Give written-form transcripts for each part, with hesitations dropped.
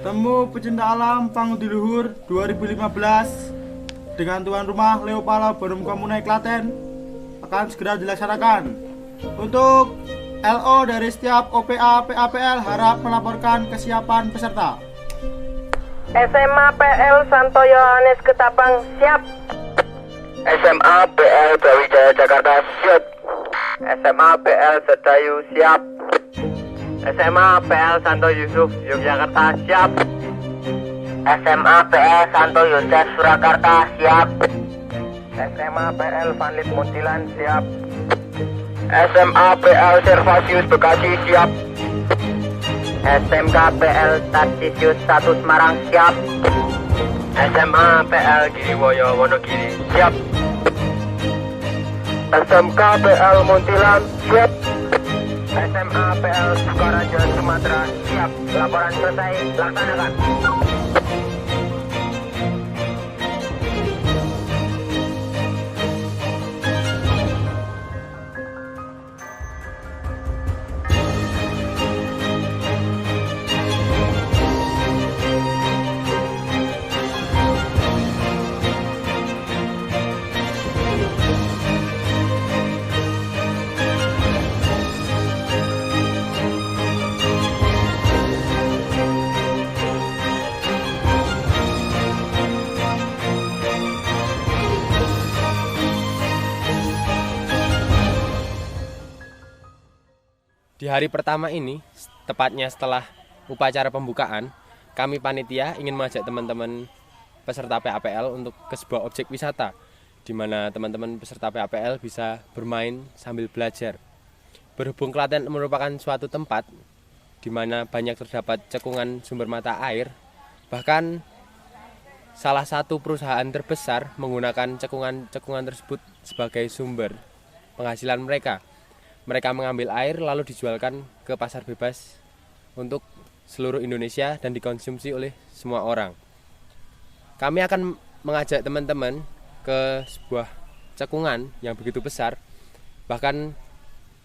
Temu Pecinta Alam Pangudi Luhur 2015 dengan tuan rumah Leo Pala Bonum Komunai Klaten akan segera dilaksanakan. Untuk LO dari setiap OPA PAPL harap melaporkan kesiapan peserta. SMA PL Santo Yohanes Ketapang siap. SMA PL Brawijaya Jakarta siap. SMA PL Sedayu siap. SMA PL Santo Yusuf Yogyakarta siap. SMA PL Santo Yosef Surakarta siap. SMA PL Vanlit Muntilan siap. SMA PL Servasius Bekasi siap. SMK PL Tartisius 1 Semarang siap. SMA PL Giriwoyo Wonogiri siap. SMK PL Muntilan siap. SMA PL Sukaraja Sumatera siap. Laporan selesai, laksanakan. Di hari pertama ini, tepatnya setelah upacara pembukaan, kami panitia ingin mengajak teman-teman peserta PAPL untuk ke sebuah objek wisata, di mana teman-teman peserta PAPL bisa bermain sambil belajar. Berhubung Klaten merupakan suatu tempat di mana banyak terdapat cekungan sumber mata air, bahkan salah satu perusahaan terbesar menggunakan cekungan tersebut sebagai sumber penghasilan mereka. Mereka mengambil air lalu dijualkan ke pasar bebas untuk seluruh Indonesia dan dikonsumsi oleh semua orang. Kami akan mengajak teman-teman ke sebuah cekungan yang begitu besar. Bahkan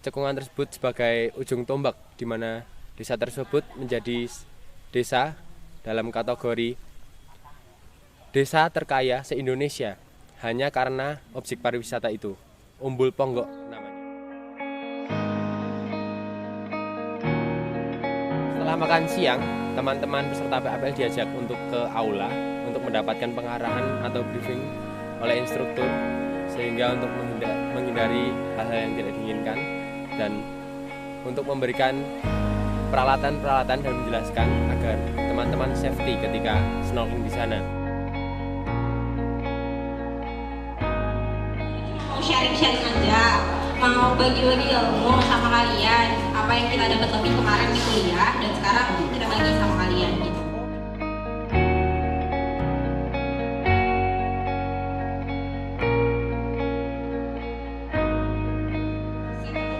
cekungan tersebut sebagai ujung tombak di mana desa tersebut menjadi desa dalam kategori desa terkaya se-Indonesia hanya karena objek pariwisata itu, Umbul Ponggok namanya. Setelah makan siang, teman-teman peserta PAPL diajak untuk ke aula untuk mendapatkan pengarahan atau briefing oleh instruktur, sehingga untuk menghindari hal-hal yang tidak diinginkan dan untuk memberikan peralatan-peralatan dan menjelaskan agar teman-teman safety ketika snorkeling di sana. Mau sharing-sharing aja, mau bagi-bagi ilmu sama kalian, apa yang kita dapat lebih kemarin di kuliah dan sekarang kita bagi sama kalian gitu.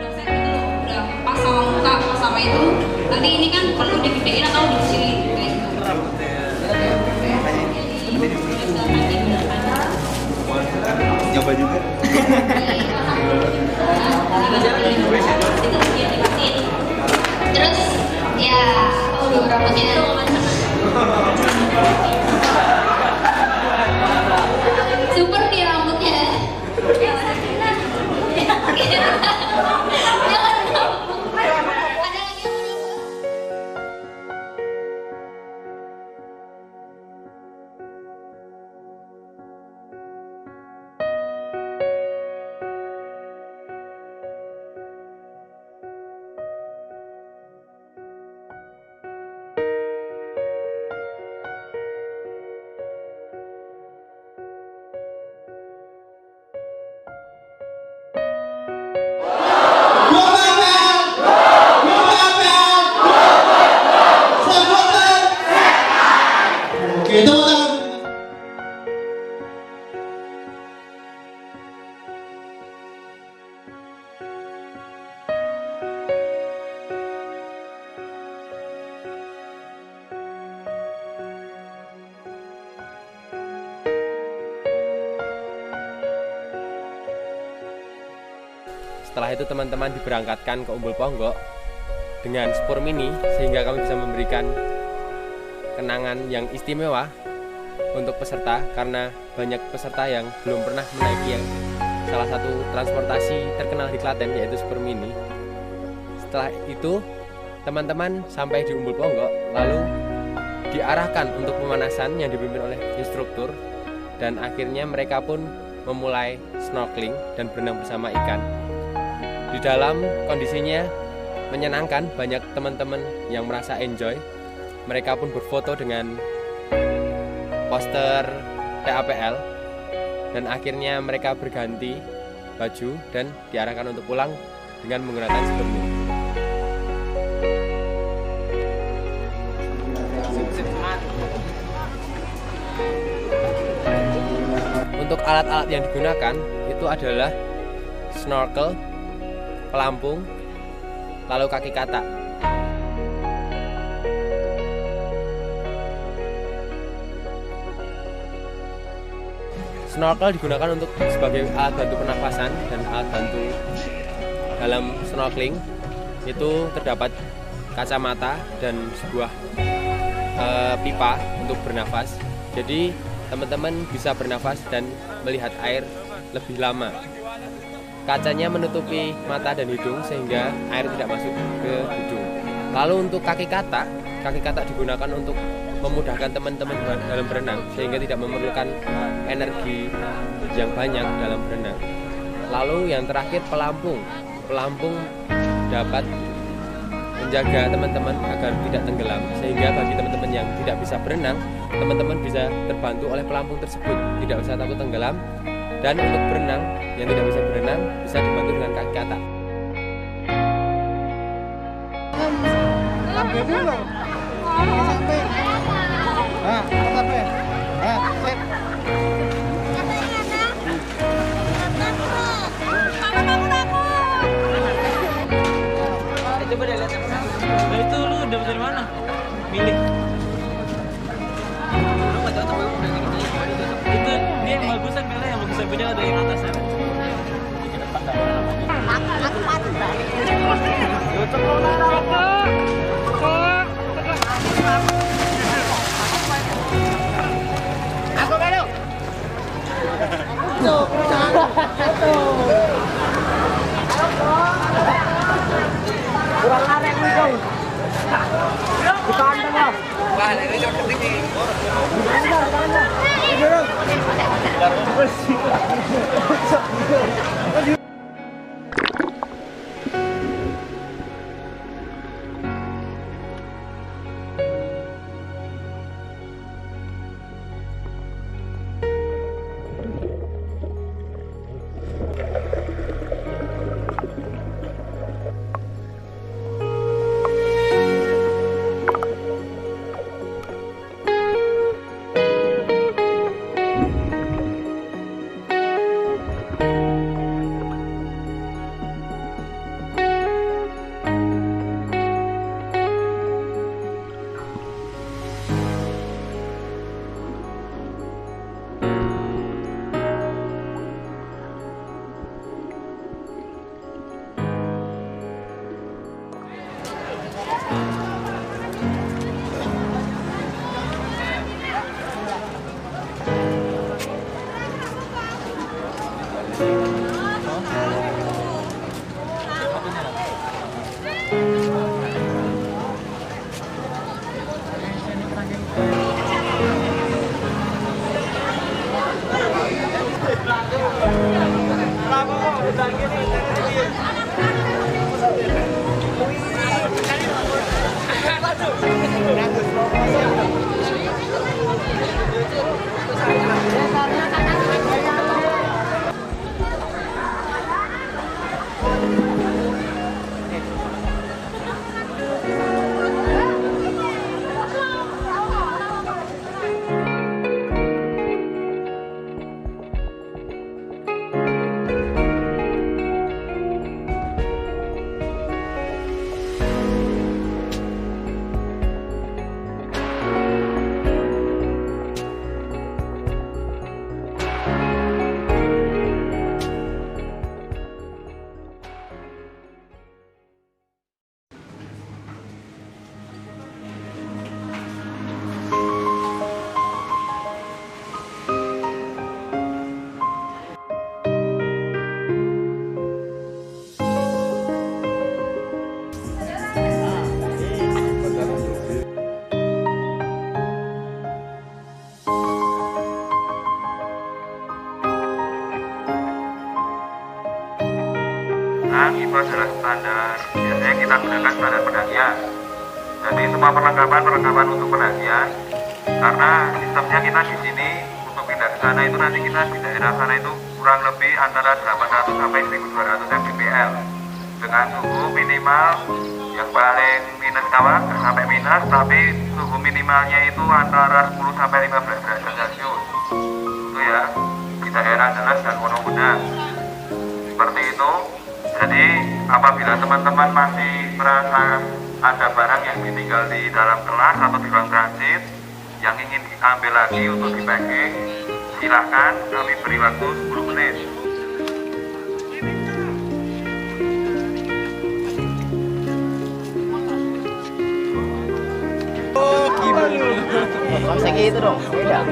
Dosen itu udah pas sama muka, pas sama itu, nanti ini kan perlu digedein atau dikecilin kayak gitu. Nyoba juga. Terus ya rambutnya super di rambutnya. Setelah itu teman-teman diberangkatkan ke Umbul Ponggok dengan spur mini, sehingga kami bisa memberikan kenangan yang istimewa untuk peserta karena banyak peserta yang belum pernah menaiki salah satu transportasi terkenal di Klaten yaitu Super Mini. Setelah itu teman-teman sampai di Umbul Ponggok lalu diarahkan untuk pemanasan yang dipimpin oleh instruktur dan akhirnya mereka pun memulai snorkeling dan berenang bersama ikan. Di dalam kondisinya menyenangkan, banyak teman-teman yang merasa enjoy. Mereka pun berfoto dengan poster PAPL dan akhirnya mereka berganti baju dan diarahkan untuk pulang dengan menggunakan Super Mini. Untuk alat-alat yang digunakan itu adalah snorkel, pelampung, lalu kaki katak. Snorkel digunakan untuk sebagai alat bantu pernafasan dan alat bantu dalam snorkeling. Itu terdapat kacamata dan sebuah pipa untuk bernafas. Jadi teman-teman bisa bernafas dan melihat air lebih lama. Kacanya menutupi mata dan hidung sehingga air tidak masuk ke hidung. Lalu untuk kaki katak digunakan untuk memudahkan teman-teman dalam berenang sehingga tidak memerlukan energi yang banyak dalam berenang. Lalu yang terakhir pelampung dapat menjaga teman-teman agar tidak tenggelam, sehingga bagi teman-teman yang tidak bisa berenang, teman-teman bisa terbantu oleh pelampung tersebut, tidak usah takut tenggelam. Dan untuk berenang, yang tidak bisa berenang bisa dibantu dengan kaki katak. Sampai dulu. Sampai. Nah, sampai. Nah, set. Coba deh lihat. Nah, itu lu dapat dari mana? Milih. Lu enggak cocok lu udah gini. Itu dia yang bagusan milih yang bagusan beda ada yang atas ya. Aku mati balik. Aku baru. Kurang arek nih dong. Dipandang lah. Wah, ini udah ketinggi. adalah standar, biasanya kita gunakan standar pendakian. Jadi semua perlengkapan untuk pendakian, karena sistemnya kita di sini untuk pindah ke sana itu nanti kita di daerah sana itu kurang lebih antara 800 sampai 1200 mdpl dengan suhu minimal yang paling minus kawan sampai minus, tapi suhu minimalnya itu antara 10 sampai 15 derajat Celcius. Itu ya di daerah Jelas dan Wonogunang. Seperti itu. Jadi apabila teman-teman masih merasa ada barang yang ditinggal di dalam kelas atau di ruang transit yang ingin diambil lagi untuk di packing, silahkan, kami beri waktu 10 menit. Konsegi itu dong, beda.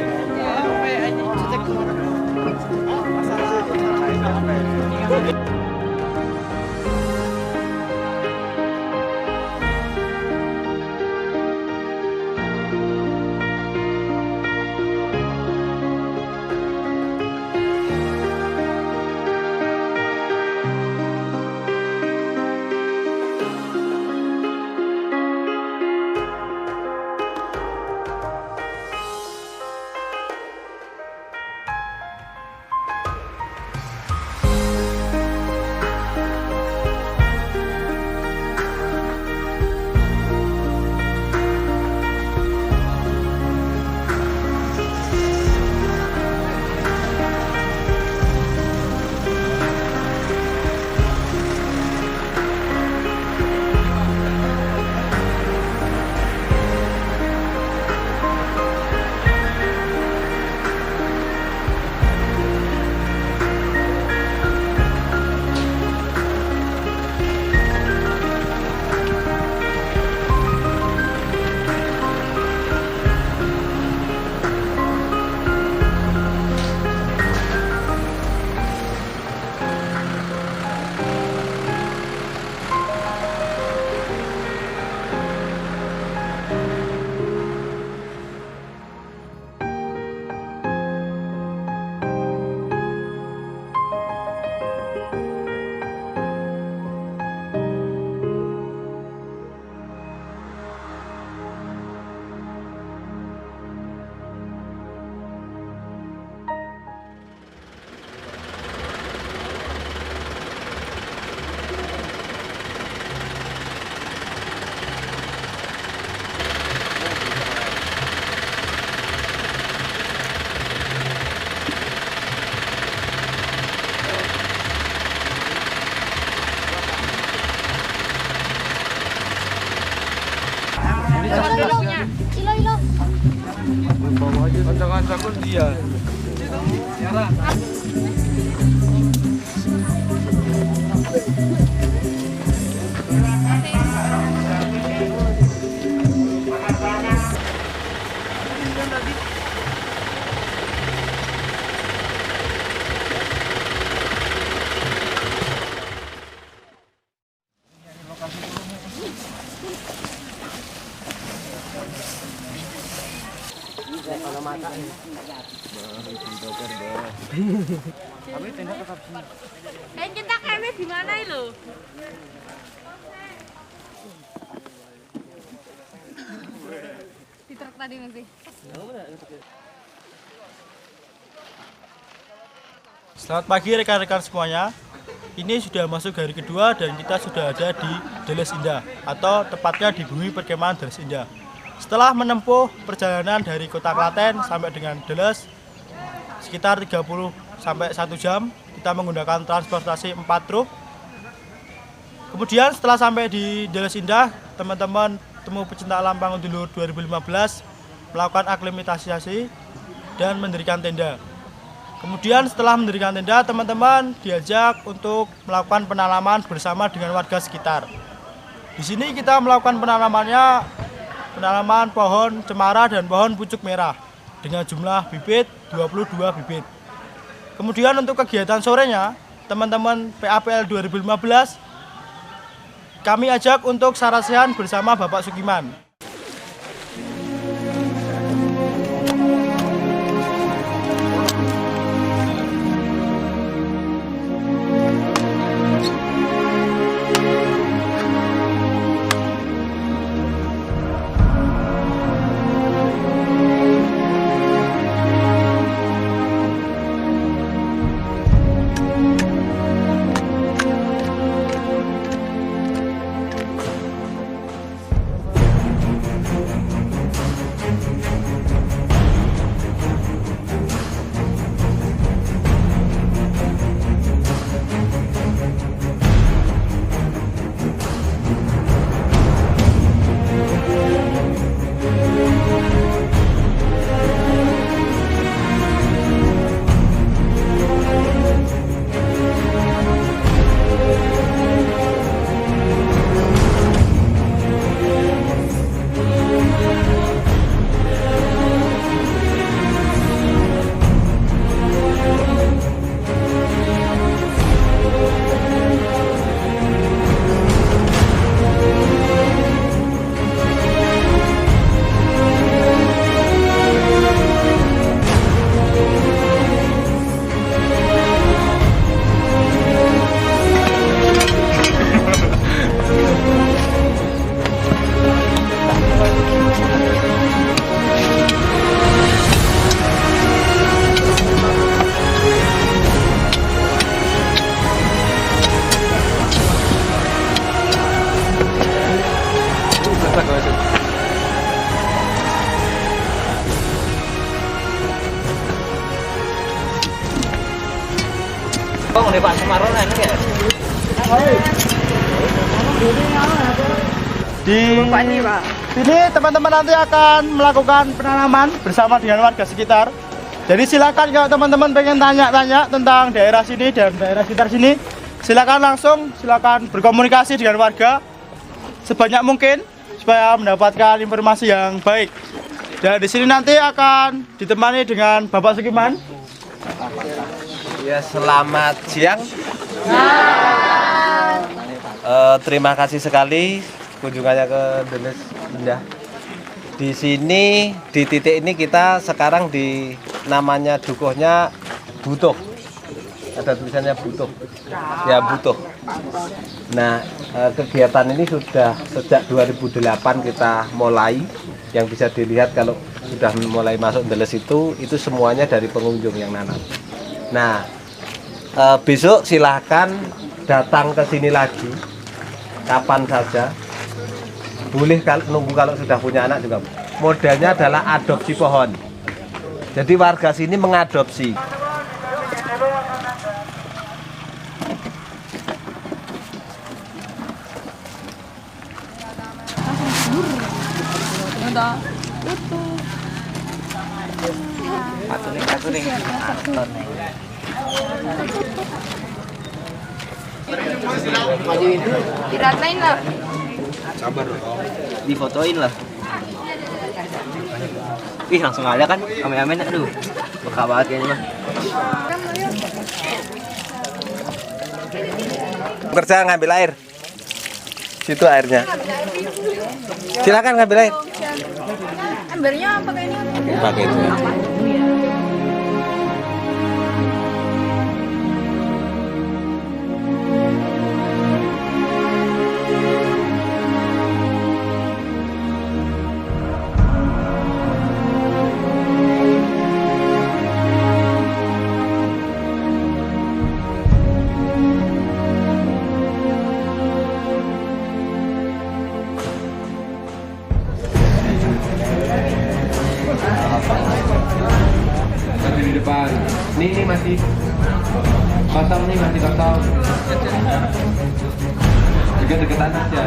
Kanca-kancaku dia. Kita kayaknya di mana itu? Di truk tadi masih. Selamat pagi rekan-rekan semuanya. Ini sudah masuk hari kedua dan kita sudah ada di Deles Indah atau tepatnya di bumi perkemahan Deles Indah. Setelah menempuh perjalanan dari kota Klaten sampai dengan Deles sekitar 30 sampai 1 jam, kita menggunakan transportasi 4 truk. Kemudian setelah sampai di Deles Indah, teman-teman Temu Pecinta Alam Pangudulur 2015 melakukan aklimatisasi dan mendirikan tenda. Kemudian setelah mendirikan tenda, teman-teman diajak untuk melakukan penanaman bersama dengan warga sekitar. Di sini kita melakukan penanaman pohon cemara dan pohon pucuk merah dengan jumlah bibit 22 bibit. Kemudian untuk kegiatan sorenya, teman-teman PAPL 2015 kami ajak untuk sarasehan bersama Bapak Sukiman. ngomong nih Pak Sumarno enak ya. Di sini teman-teman nanti akan melakukan penanaman bersama dengan warga sekitar. Jadi silakan kalau teman-teman pengen tanya-tanya tentang daerah sini dan daerah sekitar sini, silakan berkomunikasi dengan warga sebanyak mungkin supaya mendapatkan informasi yang baik. Dan di sini nanti akan ditemani dengan Bapak Sukiman. Ya, selamat siang. Terima kasih sekali kunjungannya ke Deles Indah. Di sini, di titik ini kita sekarang di namanya dukuhnya Butuh. Ada tulisannya Butuh. Ya, Butuh. Nah, kegiatan ini sudah sejak 2008 kita mulai. Yang bisa dilihat kalau sudah mulai masuk Deles itu semuanya dari pengunjung yang nanam. Nah, besok silahkan datang ke sini lagi kapan saja. Boleh nunggu kalau sudah punya anak juga. Modelnya adalah adopsi pohon. Jadi warga sini mengadopsi. Diratain lah. Difotoin lah. Ih, langsung ada kan? Amin-amin, aduh. Beka banget kayaknya mah. Kerja ngambil air. Situ airnya. Silakan ngambil air. Embernya pakai ini. Pakai itu. Ya. Di depan. Ini masih kosong nih, masih kosong. Dekat-dekatan aja.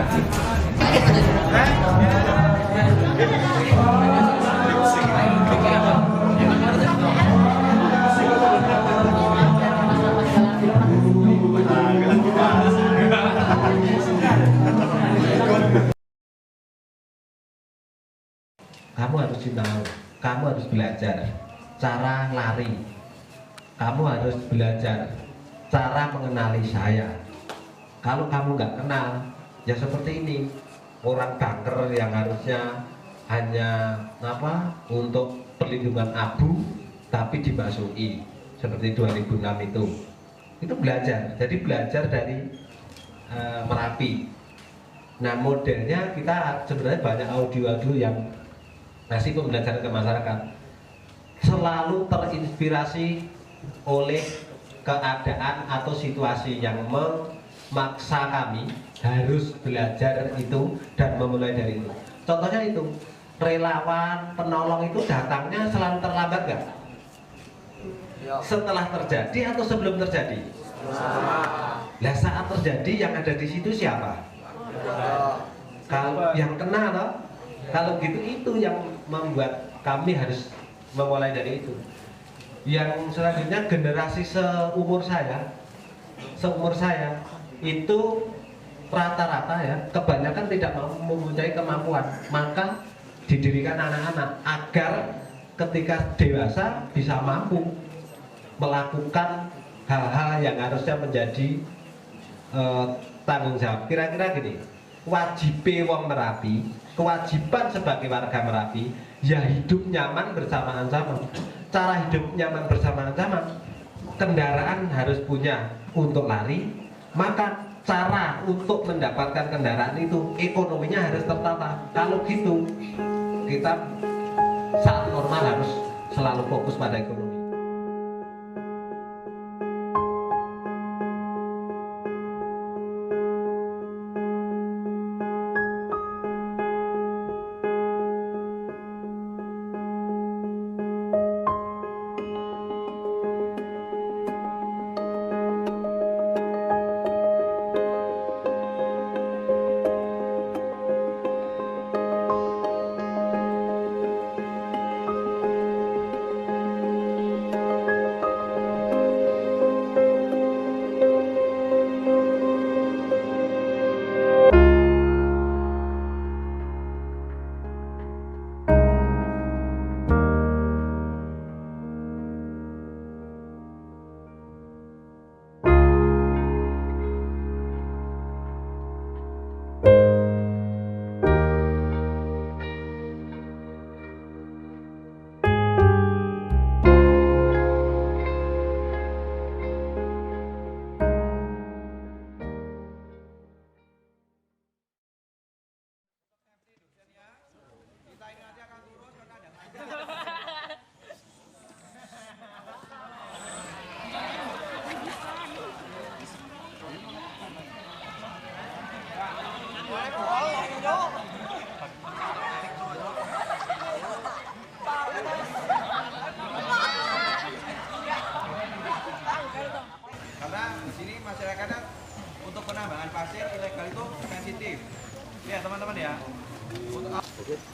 Kamu harus tahu, kamu harus belajar cara lari, kamu harus belajar cara mengenali saya. Kalau kamu nggak kenal, ya seperti ini, orang banker yang harusnya hanya untuk perlindungan abu, tapi dibasuhi seperti 2006 itu belajar. Jadi belajar dari Merapi. Nah, modelnya kita sebenarnya banyak audio-audio yang ngasih pembelajaran ke masyarakat, selalu terinspirasi oleh keadaan atau situasi yang memaksa kami harus belajar itu dan memulai dari itu. Contohnya itu, relawan, penolong itu datangnya selalu terlambat nggak? Setelah terjadi atau sebelum terjadi? Nah, saat terjadi yang ada di situ siapa? Kalau yang kena loh. Kalau gitu itu yang membuat kami harus memulai dari itu. Yang selanjutnya generasi seumur saya itu rata-rata ya kebanyakan tidak mempunyai kemampuan, maka didirikan anak-anak agar ketika dewasa bisa mampu melakukan hal-hal yang harusnya menjadi tanggung jawab. Kira-kira gini, wong Merapi, kewajiban sebagai warga Merapi ya hidup nyaman bersamaan sama. Cara hidup nyaman bersamaan sama, kendaraan harus punya untuk lari, maka cara untuk mendapatkan kendaraan itu ekonominya harus tertata. Kalau gitu kita saat normal harus selalu fokus pada ekonomi.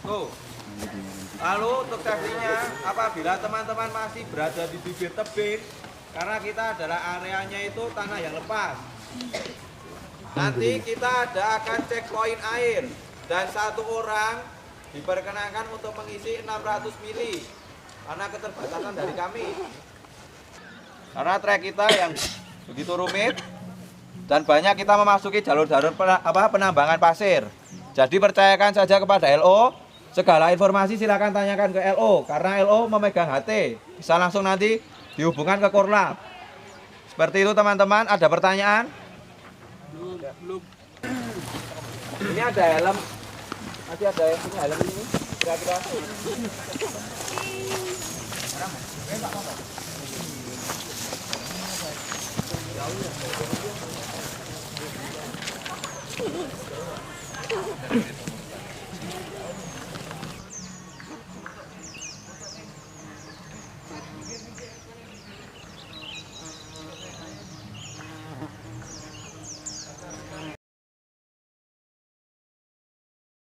Tuh. Lalu untuk safety-nya, apabila teman-teman masih berada di bibir tebing, karena kita adalah areanya itu tanah yang lepas, nanti kita akan cek poin air dan satu orang diperkenankan untuk mengisi 600 mili karena keterbatasan dari kami. Karena trek kita yang begitu rumit dan banyak kita memasuki jalur-jalur penambangan pasir. Jadi percayakan saja kepada LO, segala informasi silakan tanyakan ke LO karena LO memegang HT. Bisa langsung nanti dihubungkan ke Korlap. Seperti itu teman-teman, ada pertanyaan? Belum. Ini ada helm. Masih ada yang punya helm ini? Kira-kira. Jauh ya.